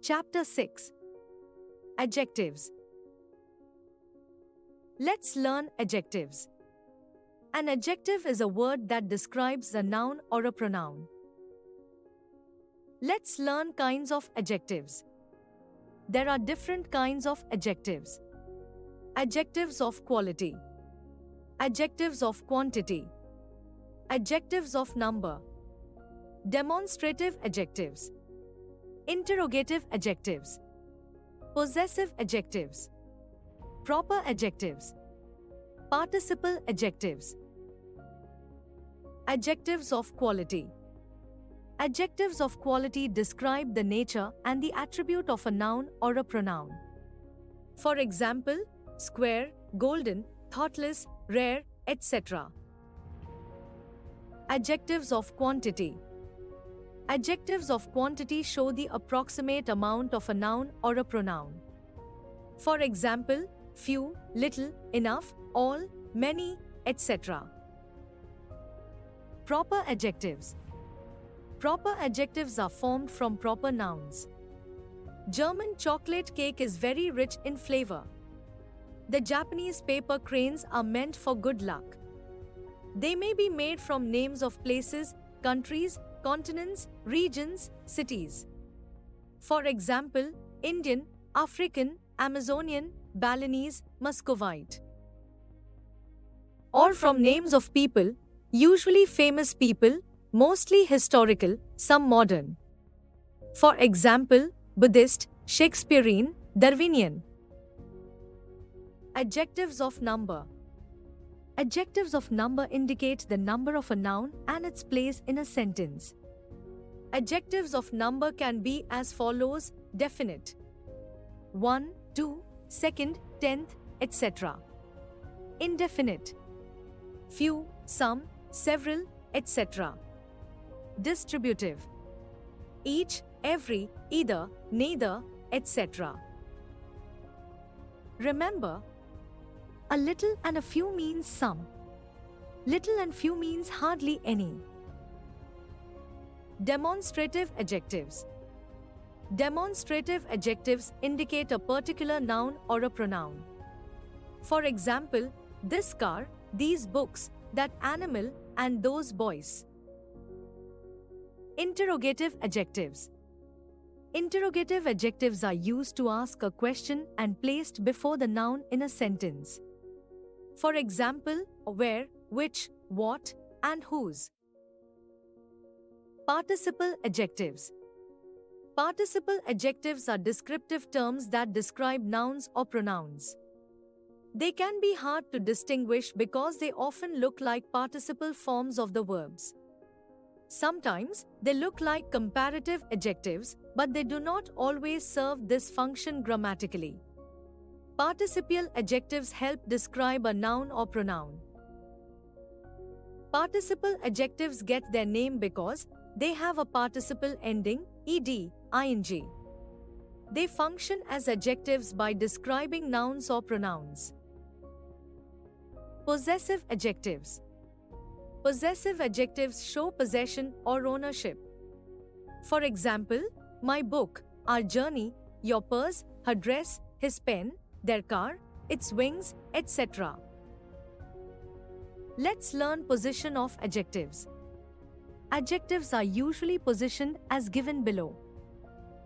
Chapter 6. Adjectives. Let's learn adjectives. An adjective is a word that describes a noun or a pronoun. Let's learn kinds of adjectives. There are different kinds of adjectives. Adjectives of quality. Adjectives of quantity. Adjectives of number. Demonstrative adjectives. Interrogative adjectives. Possessive adjectives. Proper adjectives. Participle adjectives. Adjectives of quality. Adjectives of quality describe the nature and the attribute of a noun or a pronoun. For example, square, golden, thoughtless, rare, etc. Adjectives of quantity. Adjectives of quantity show the approximate amount of a noun or a pronoun. For example, few, little, enough, all, many, etc. Proper adjectives. Proper adjectives are formed from proper nouns. German chocolate cake is very rich in flavor. The Japanese paper cranes are meant for good luck. They may be made from names of places, countries, continents, regions, cities. For example, Indian, African, Amazonian, Balinese, Muscovite. Or from names of people, usually famous people, mostly historical, some modern. For example, Buddhist, Shakespearean, Darwinian. Adjectives of number. Adjectives of number indicate the number of a noun and its place in a sentence. Adjectives of number can be as follows: definite, 1, 2, second, tenth, etc. Indefinite, few, some, several, etc. Distributive, each, every, either, neither, etc. Remember, a little and a few means some. Little and few means hardly any. Demonstrative adjectives. Demonstrative adjectives indicate a particular noun or a pronoun. For example, this car, these books, that animal, and those boys. Interrogative adjectives. Interrogative adjectives are used to ask a question and placed before the noun in a sentence. For example, where, which, what, and whose. Participle adjectives. Participle adjectives are descriptive terms that describe nouns or pronouns. They can be hard to distinguish because they often look like participle forms of the verbs. Sometimes, they look like comparative adjectives, but they do not always serve this function grammatically. Participial adjectives help describe a noun or pronoun. Participle adjectives get their name because they have a participle ending, ed, ing. They function as adjectives by describing nouns or pronouns. Possessive adjectives. Possessive adjectives show possession or ownership. For example, my book, our journey, your purse, her dress, his pen, their car, its wings, etc. Let's learn position of adjectives. Adjectives are usually positioned as given below.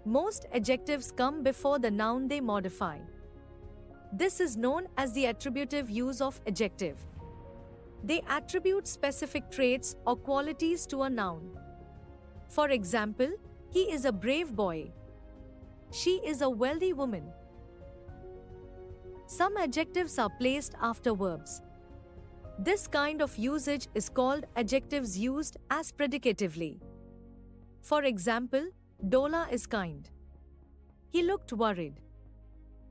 Most adjectives come before the noun they modify. This is known as the attributive use of adjective. They attribute specific traits or qualities to a noun. For example, he is a brave boy. She is a wealthy woman. Some adjectives are placed after verbs. This kind of usage is called adjectives used as predicatively. For example, Dola is kind. He looked worried.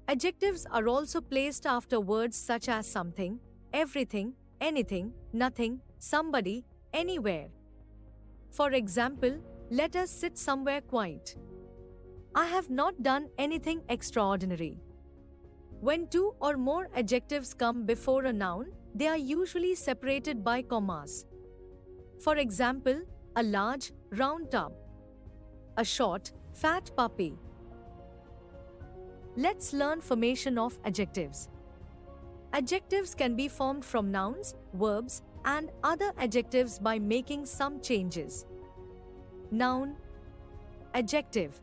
Adjectives are also placed after words such as something, everything, anything, nothing, somebody, anywhere. For example, let us sit somewhere quiet. I have not done anything extraordinary. When two or more adjectives come before a noun, they are usually separated by commas. For example, a large, round tub. A short, fat puppy. Let's learn formation of adjectives. Adjectives can be formed from nouns, verbs, and other adjectives by making some changes. Noun. Adjective.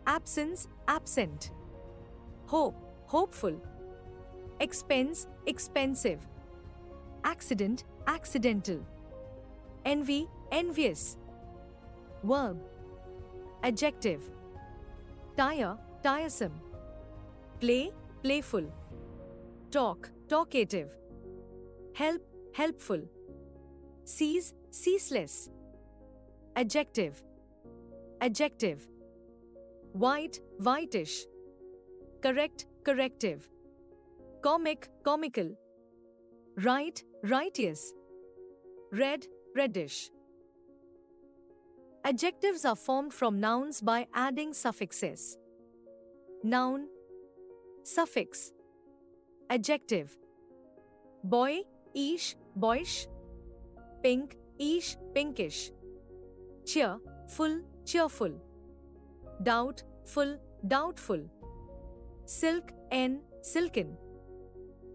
Absence, absent. Hope, hopeful. Expense, expensive. Accident, accidental. Envy, envious. Verb. Adjective. Tire, tiresome. Play, playful. Talk, talkative. Help, helpful. Cease, ceaseless. Adjective. Adjective. White, whitish. Correct, corrective. Comic, comical. Right, righteous. Red, reddish. Adjectives are formed from nouns by adding suffixes. Noun. Suffix. Adjective. Boy, ish, boyish. Pink, ish, pinkish. Cheer, full, cheerful. Doubt, full, doubtful. Silk, silken.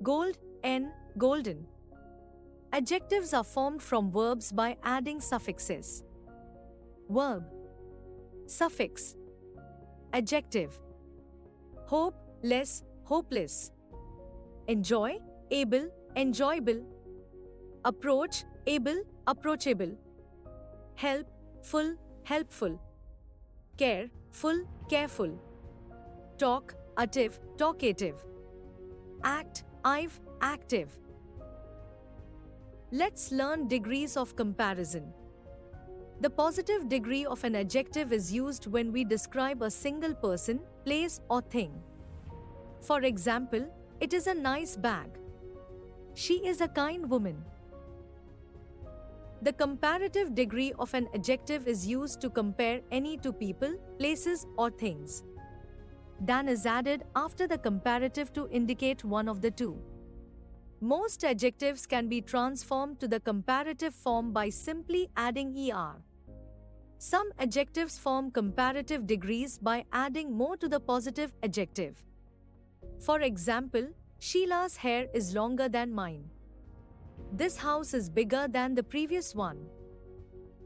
Gold, golden. Adjectives are formed from verbs by adding suffixes. Verb. Suffix. Adjective. Hope, less, hopeless. Enjoy, able, enjoyable. Approach, able, approachable. Help, full, helpful. Care, full, careful. Talk, attive, talkative. Act, active. Let's learn degrees of comparison. The positive degree of an adjective is used when we describe a single person, place, or thing. For example, it is a nice bag. She is a kind woman. The comparative degree of an adjective is used to compare any two people, places, or things. Than is added after the comparative to indicate one of the two. Most adjectives can be transformed to the comparative form by simply adding er. Some adjectives form comparative degrees by adding more to the positive adjective. For example, Sheila's hair is longer than mine. This house is bigger than the previous one.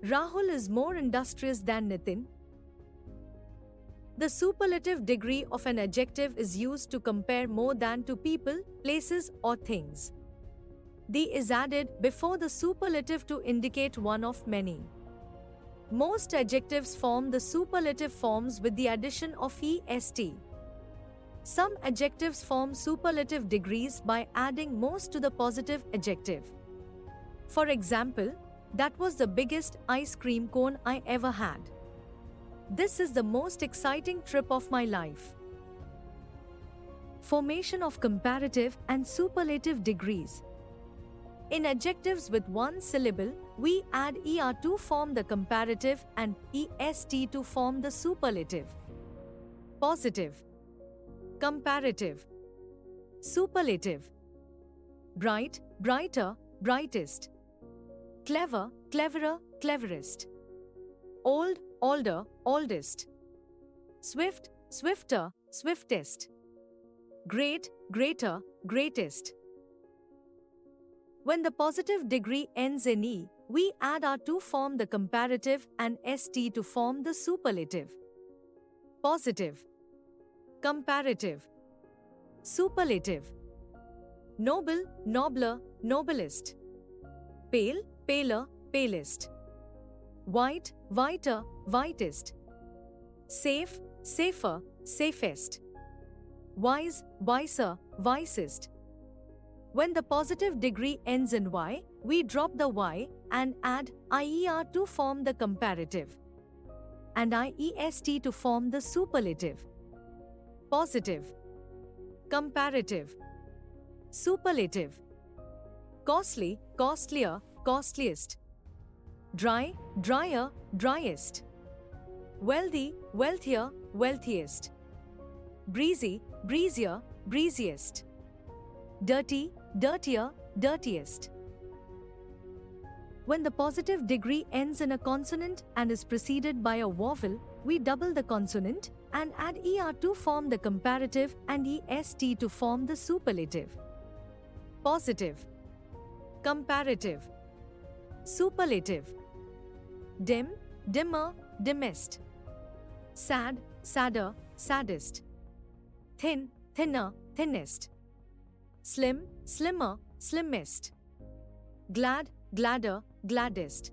Rahul is more industrious than Nitin. The superlative degree of an adjective is used to compare more than two people, places, or things. The is added before the superlative to indicate one of many. Most adjectives form the superlative forms with the addition of est. Some adjectives form superlative degrees by adding most to the positive adjective. For example, that was the biggest ice cream cone I ever had. This is the most exciting trip of my life. Formation of comparative and superlative degrees. In adjectives with one syllable, we add er to form the comparative and est to form the superlative. Positive. Comparative. Superlative. Bright, brighter, brightest. Clever, cleverer, cleverest. Old, older, oldest. Swift, swifter, swiftest. Great, greater, greatest. When the positive degree ends in e, we add er to form the comparative and st to form the superlative. Positive. Comparative. Superlative. Noble, nobler, noblest. Pale, paler, palest. White, whiter, whitest. Safe, safer, safest. Wise, wiser, wisest. When the positive degree ends in y, we drop the y and add ier to form the comparative and iest to form the superlative. Positive. Comparative. Superlative. Costly, costlier, costliest. Dry, drier, driest. Wealthy, wealthier, wealthiest. Breezy, breezier, breeziest. Dirty, dirtier, dirtiest. When the positive degree ends in a consonant and is preceded by a vowel, we double the consonant and add er to form the comparative and est to form the superlative. Positive, comparative, superlative. Dim, dimmer, dimmest. Sad, sadder, saddest. Thin, thinner, thinnest. Slim, slimmer, slimmest. Glad, gladder, gladdest.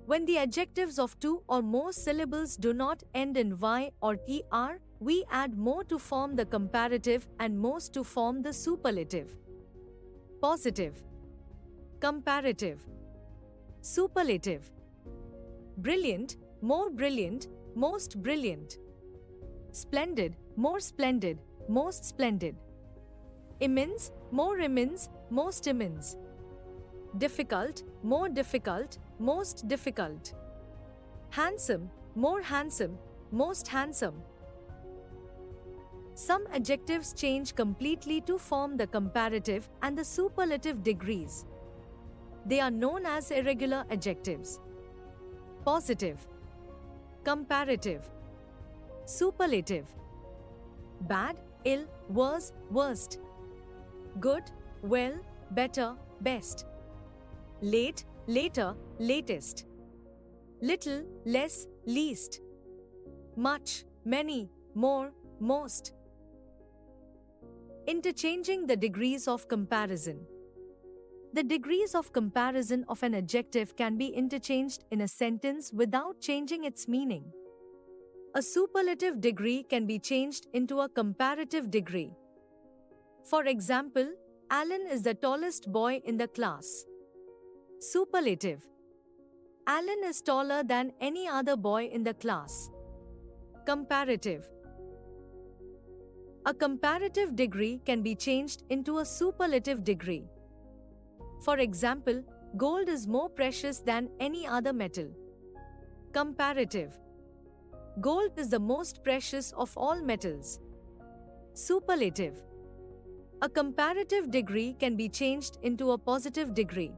When the adjectives of two or more syllables do not end in y or er, we add more to form the comparative and most to form the superlative. Positive, comparative, superlative. Brilliant, more brilliant, most brilliant. Splendid, more splendid, most splendid. Immense, more immense, most immense. Difficult, more difficult, most difficult. Handsome, more handsome, most handsome. Some adjectives change completely to form the comparative and the superlative degrees. They are known as irregular adjectives. Positive, comparative, superlative. Bad, ill, worse, worst. Good, well, better, best. Late, later, latest. Little, less, least. Much, many, more, most. Interchanging the degrees of comparison. The degrees of comparison of an adjective can be interchanged in a sentence without changing its meaning. A superlative degree can be changed into a comparative degree. For example, Alan is the tallest boy in the class. Superlative. Alan is taller than any other boy in the class. Comparative. A comparative degree can be changed into a superlative degree. For example, gold is more precious than any other metal. Comparative. Gold is the most precious of all metals. Superlative. A comparative degree can be changed into a positive degree.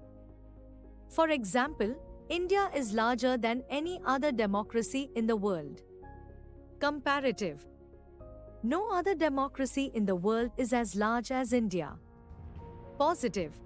For example, India is larger than any other democracy in the world. Comparative. No other democracy in the world is as large as India. Positive.